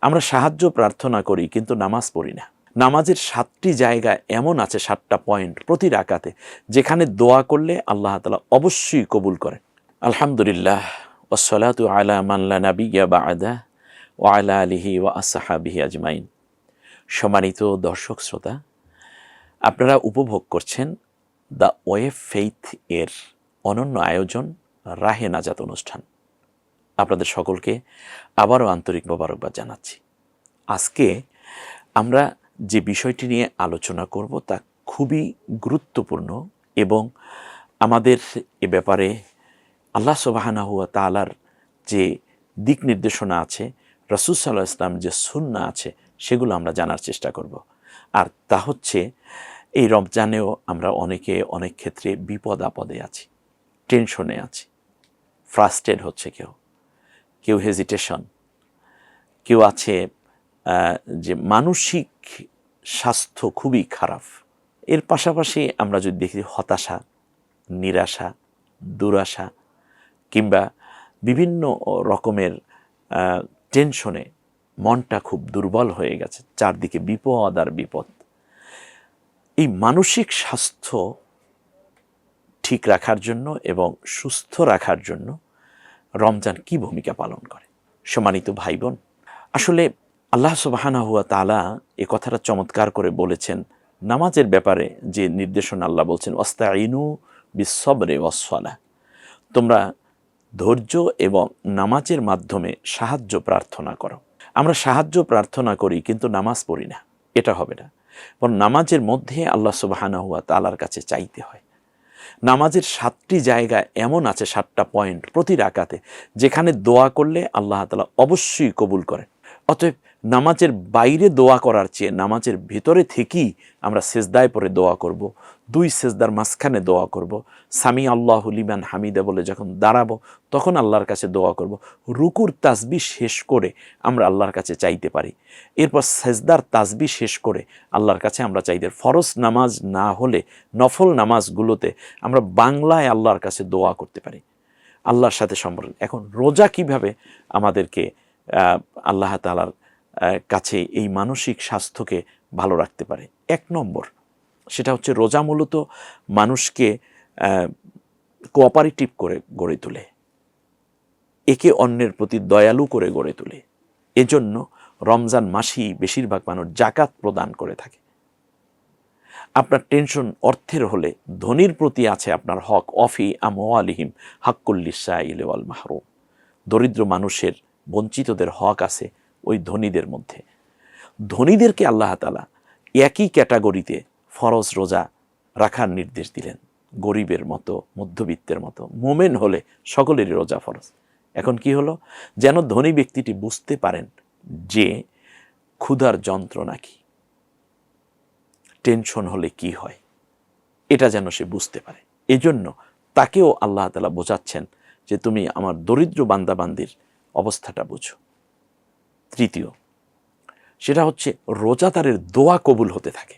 আমরা সাহায্য প্রার্থনা করি কিন্তু নামাজ পড়ি না। নামাজের 7টি জায়গা এমন আছে, 7টা পয়েন্ট প্রতি রাকাতে, যেখানে দোয়া করলে আল্লাহ তাআলা অবশ্যই কবুল করেন। আলহামদুলিল্লাহ ওয়াসসালাতু আলা মান লা নাবিয়্যা বা'দা ওয়া আলা আলিহি ওয়া আসহাবিহি আজমাইন। সম্মানিত দর্শক শ্রোতা, আপনারা উপভোগ করছেন দ্য ওয়ে ফেইথ এর অনন্য আয়োজন রাহে নাজাত অনুষ্ঠান। আপনাদের সকলকে আবারও আন্তরিক মোবারকবাদ জানাচ্ছি। আজকে আমরা যে বিষয়টি নিয়ে আলোচনা করব তা খুবই গুরুত্বপূর্ণ এবং আমাদের এ ব্যাপারে আল্লাহ সুবহানাহু ওয়া তাআলার যে দিক নির্দেশনা আছে, রাসূল সাল্লাল্লাহু আলাইহি ওয়াসাল্লাম যে সুন্নাহ আছে, সেগুলো আমরা জানার চেষ্টা করব। আর তা হচ্ছে, এই রমজানেও আমরা অনেকে অনেক ক্ষেত্রে বিপদ আপদে আছি, টেনশনে আছি, ফ্রাস্ট্রেটেড হচ্ছে, কেউ হেজিটেশন, কেউ আছে যে মানসিক স্বাস্থ্য খুবই খারাপ। এর পাশাপাশি আমরা যদি দেখি হতাশা, নিরাশা, দুরাশা কিংবা বিভিন্ন রকমের টেনশনে মনটা খুব দুর্বল হয়ে গেছে, চারদিকে বিপদ আর বিপদ। এই মানসিক স্বাস্থ্য ঠিক রাখার জন্য এবং সুস্থ রাখার জন্য রমজান কি ভূমিকা পালন করে? সম্মানিত ভাই বোন, আসলে আল্লাহ সুবহানাহু ওয়া তাআলা এ কথাটা চমৎকার করে বলেছেন নামাজের ব্যাপারে। যে নির্দেশনা আল্লাহ বলছেন, ওয়াস্তাঈনু বিস-সবরি ওয়াস-সালাহ, তোমরা ধৈর্য এবং নামাজের মাধ্যমে সাহায্য প্রার্থনা করো। আমরা সাহায্য প্রার্থনা করি কিন্তু নামাজ পড়ি না, এটা হবে না। বরং নামাজের মধ্যে আল্লাহ সুবহানাহু ওয়া তাআলার কাছে চাইতে হয়। নামাজের 7টি জায়গা এমন আছে, 7টা পয়েন্ট প্রতি রাকাতে, যেখানে দোয়া করলে আল্লাহ তাআলা অবশ্যই কবুল করেন। অতএব নামাজের বাইরে দোয়া করার চেয়ে নামাজের ভিতরে থেকেই আমরা সেজদায় পড়ে দোয়া করব, 2 সেজদার মাঝখানে দোয়া করব, সামি আল্লাহু লিমান হামিদা বলে যখন দাঁড়াবো তখন আল্লাহর কাছে দোয়া করব, রুকুর তাসবিহ শেষ করে আমরা আল্লাহর কাছে চাইতে পারি, এরপর সেজদার তাসবিহ শেষ করে আল্লাহর কাছে আমরা চাইতে। ফরজ নামাজ না হলে নফল নামাজগুলোতে আমরা বাংলায় আল্লাহর কাছে দোয়া করতে পারি, আল্লাহর সাথে সম্পর্ক। এখন রোজা কিভাবে আমাদেরকে আল্লাহ তাআলার কাছে এই মানসিক স্বাস্থ্যকে ভালো রাখতে পারে? 1 নম্বর, সেটা হচ্ছে রোজা মূলত মানুষকে কোঅপারেটিভ করে গড়ে তোলে, একে অন্যের প্রতি দয়ালু করে গড়ে তোলে। এজন্য রমজান মাসেই বেশিরভাগ মানুষ জাকাত প্রদান করে থাকে। আপনার টেনশন অর্থের হলে ধনীর প্রতি আছে আপনার হক, অফি আমওয়ালিহিম হাক্কুল লিসাইলি ওয়াল মাহরুম, দরিদ্র মানুষের, বঞ্চিতদের হক আছে ওই ধনীদের মধ্যে। ধনীদেরকে আল্লাহ তাআলা একই ক্যাটাগরিতে ফরজ রোজা রাখার নির্দেশ দিলেন, গরিবের মতো, মধ্যবিত্তের মতো। মোমেন হলে সকলেরই রোজা ফরজ। এখন কি হলো, যেন ধনী ব্যক্তিটি বুঝতে পারেন যে ক্ষুধার যন্ত্রণা কি, টেনশন হলে কি হয়, এটা যেন সে বুঝতে পারে। এজন্য তাকেও আল্লাহ তাআলা বোঝাচ্ছেন যে তুমি আমার দরিদ্র বান্দাবান্দির অবস্থাটা বুঝো। তৃতীয়, সেটা হচ্ছে রোজাদারের দোয়া কবুল হতে থাকে।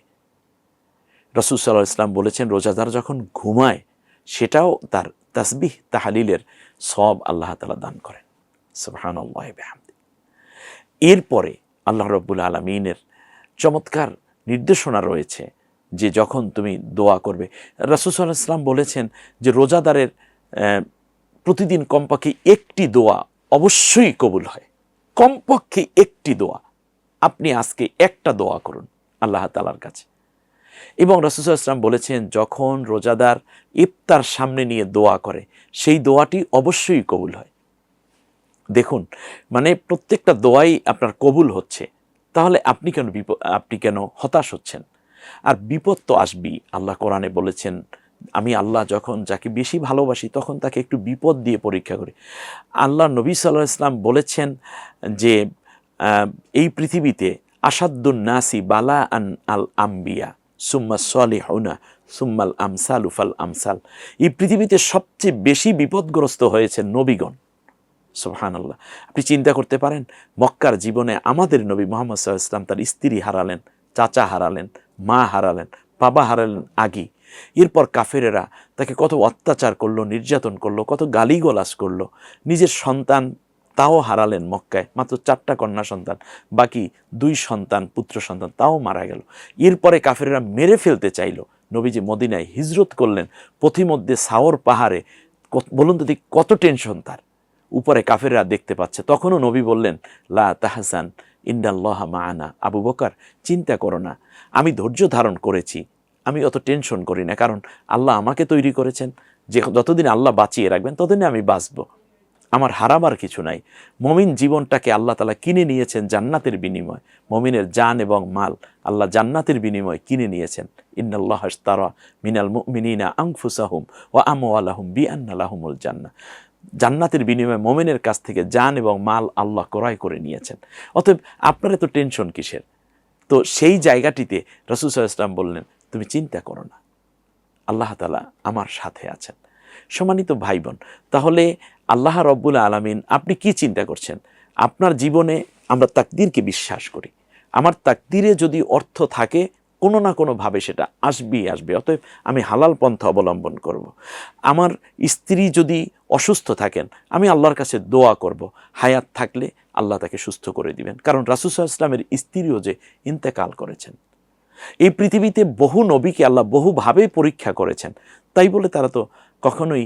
রাসূল সাল্লাল্লাহু আলাইহি ওয়াসাল্লাম বলেছেন, রোজাদার যখন ঘুমায় সেটাও তার তাসবিহ তাহলিলের সওয়াব আল্লাহ তাআলা দান করেন। সুবহানাল্লাহি ওয়া বিহামদিহি। এরপরে আল্লাহ রাব্বুল আলামিনের চমৎকার নির্দেশনা রয়েছে যে যখন তুমি দোয়া করবে, রাসূল সাল্লাল্লাহু আলাইহি ওয়াসাল্লাম বলেছেন যে রোজাদারের প্রতিদিন কমপক্ষে একটি দোয়া অবশ্যই কবুল হয়। কমপক্ষে একটি দোয়া। আপনি আজকে একটা দোয়া করুন আল্লাহ তাআলার কাছে। এবং রাসূল সাল্লাল্লাহু আলাইহি ওয়াসাল্লাম বলেছেন, যখন রোজাদার ইফতার সামনে নিয়ে দোয়া করে সেই দোয়াটি অবশ্যই কবুল হয়। দেখুন, মানে প্রত্যেকটা দোয়াই আপনার কবুল হচ্ছে, তাহলে আপনি কেন হতাশ হচ্ছেন? আর বিপদ তো আসবেই। আল্লাহ কোরআনে বলেছেন, আমি আল্লাহ যখন যাকে বেশি ভালোবাসি তখন তাকে একটু বিপদ দিয়ে পরীক্ষা করি। আল্লাহ নবী সাল্লাল্লাহু আলাইহি ওয়াসাল্লাম বলেছেন যে এই পৃথিবীতে আসাদ্দুন নাসি বালা আন আল আম্বিয়া সুম্মা সলিহুনা সুম্মাল আমসালু ফাল আমসাল। এই পৃথিবীতে সবচেয়ে বেশি বিপদগ্রস্ত হয়েছে নবীগণ। সুবহানাল্লাহ। আপনি চিন্তা করতে পারেন, মক্কার জীবনে আমাদের নবী মুহাম্মদ সাল্লাল্লাহু আলাইহি ওয়াসাল্লাম তার স্ত্রী হারালেন, চাচা হারালেন, মা হারালেন, বাবা হারালেন আগে। এরপর কাফেরেরা তাকে কত অত্যাচার করলো, নির্যাতন করলো, কত গালিগালাজ করলো। নিজের সন্তান তাও হারালেন মক্কায়, মাত্র 4টা কন্যা সন্তান, বাকি 2 সন্তান পুত্র সন্তান তাও মারা গেল। এরপরে কাফেররা মেরে ফেলতে চাইল, নবীজি মদিনায় হিজরত করলেন, পথিমধ্যে সাওর পাহাড়ে, বলুন তো কত টেনশন তার। উপরে কাফেররা দেখতে পাচ্ছে, তখনও নবী বললেন লা তাহজান ইন্নাল্লাহা মাআনা, আবু বকর চিন্তা করো না, আমি ধৈর্য ধারণ করেছি, আমি অত টেনশন করি না, কারণ আল্লাহ আমাকে তৈরি করেছেন, যে যতদিন আল্লাহ বাঁচিয়ে রাখবেন ততদিন আমি বাঁচব, আমার হারাবার কিছু নাই। মমিন জীবনটাকে আল্লাহ তাআলা কিনে নিয়েছেন জান্নাতের বিনিময়, মমিনের জান এবং মাল আল্লাহ জান্নাতের বিনিময় কিনে নিয়েছেন। ইন্নাল্লাহা আশতারা মিনাল মুমিনিনা আনফুসাহুম ওয়া আমওয়ালাহুম বিআন্না লাহুমুল জান্নাহ, জান্নাতের বিনিময়ে মমিনের কাছ থেকে জান এবং মাল আল্লাহ ক্রয় করে নিয়েছেন। অতএব আপনার এত টেনশন কিসের? তো সেই জায়গাটিতে রাসূল সাল্লাল্লাহু আলাইহি ওয়াসাল্লাম বললেন, তুমি চিন্তা করো না, আল্লাহ তাআলা আমার সাথে আছেন। সম্মানিত ভাই বোন, তাহলে আল্লাহ রব্বুল আলামিন, আপনি কি চিন্তা করছেন? আপনার জীবনে আমরা তাকদীরকে বিশ্বাস করি, আমার তাকদীরে যদি অর্থ থাকে কোনো না কোনোভাবে সেটা আসবেই আসবে, অতএব আমি হালাল পন্থা অবলম্বন করব। আমার স্ত্রী যদি অসুস্থ থাকেন, আমি আল্লাহর কাছে দোয়া করব, হায়াত থাকলে আল্লাহ তাকে সুস্থ করে দিবেন, কারণ রাসূল সাল্লাল্লাহু আলাইহি ওয়াসাল্লামের স্ত্রীও যে ইন্তেকাল করেছেন। এই পৃথিবীতে বহু নবীকে আল্লাহ বহুভাবে পরীক্ষা করেছেন, তাই বলে তারা তো কখনোই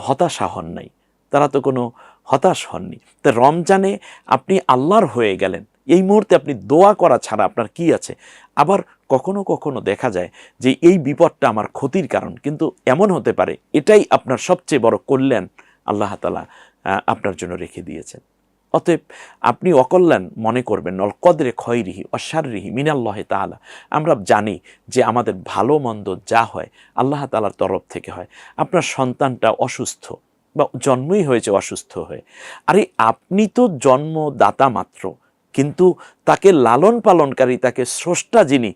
হতাশা হন নাই, তারা তো কোনো হতাশ হননি। তা রমজানে আপনি আল্লাহর হয়ে গেলেন, এই মুহূর্তে আপনি দোয়া করা ছাড়া আপনার কি আছে? আবার কখনো কখনো দেখা যায় যে এই বিপদটা আমার ক্ষতির কারণ, কিন্তু এমন হতে পারে এটাই আপনার সবচেয়ে বড় কল্যাণ আল্লাহ তাআলা আপনার জন্য রেখে দিয়েছেন। অতএব আপনি অকল্যাণ মনে করবেন, অল কদরে খয়রিহি অশাররিহি মিনাল্লাহি তাআলা। আমরা জানি যে আমাদের ভালো মন্দ যা হয় আল্লাহ তাআলার তরফ থেকে হয়। আপনার সন্তানটা অসুস্থ বা জন্মই হয়েছে অসুস্থ হয়ে, আরে আপনি তো জন্মদাতা মাত্র, কিন্তু তাকে লালন পালনকারী, তাকে স্রষ্টা যিনি,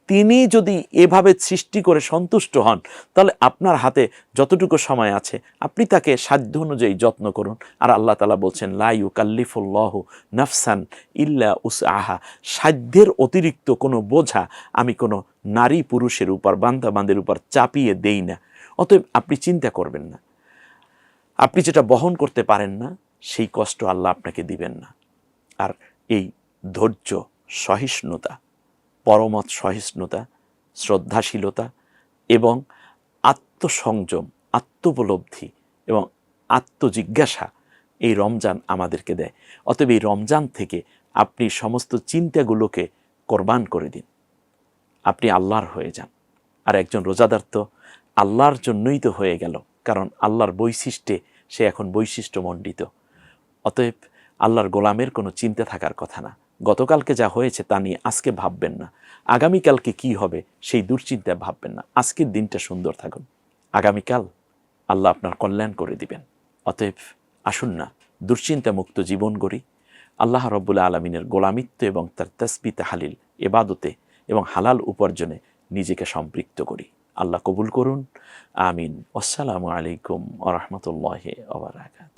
তিনি যদি এভাবে সৃষ্টি করে সন্তুষ্ট হন, তাহলে আপনার হাতে যতটুকু সময় আছে আপনি তাকে সাধ্য অনুযায়ী যত্ন করুন। আর আল্লাহ তাআলা বলছেন লা ইউকাল্লিফুল্লাহু নাফসান ইল্লা উসআহা, সাধ্যের অতিরিক্ত কোনো বোঝা আমি কোনো নারী পুরুষের উপর, বান্দা বান্দির উপর চাপিয়ে দেই না। অতএব আপনি চিন্তা করবেন না, আপনি যেটা বহন করতে পারেন না সেই কষ্ট আল্লাহ আপনাকে দিবেন না। আর এই ধৈর্য, সহিষ্ণুতা, পরমত সহিষ্ণুতা, শ্রদ্ধাশীলতা এবং আত্মসংযম, আত্মোপলব্ধি এবং আত্মজিজ্ঞাসা এই রমজান আমাদেরকে দেয়। অতএব এই রমজান থেকে আপনি সমস্ত চিন্তাগুলোকে কোরবান করে দিন, আপনি আল্লাহর হয়ে যান। আর একজন রোজাদার তো আল্লাহর জন্যই তো হয়ে গেল, কারণ আল্লাহর বৈশিষ্ট্যে সে এখন বৈশিষ্ট্যমণ্ডিত। অতএব আল্লাহর গোলামের কোনো চিন্তা থাকার কথা না। গতকালকে যা হয়েছে তা নিয়ে আজকে ভাববেন না, আগামীকালকে কি হবে সেই দুশ্চিন্তায় ভাববেন না। আজকের দিনটা সুন্দর থাকুন, আগামীকাল আল্লাহ আপনার কল্যাণ করে দিবেন। অতএব আসুন না দুশ্চিন্তা মুক্ত জীবন গড়ি, আল্লাহ রব্বুল আলমিনের গোলামিত্ব এবং তার তাসবিহ তাহলিল ইবাদতে এবং হালাল উপার্জনে নিজেকে সম্পৃক্ত করি। আল্লাহ কবুল করুন, আমিন। আসসালামু আলাইকুম ওয়া রাহমাতুল্লাহি ওয়া বারাকাতুহু।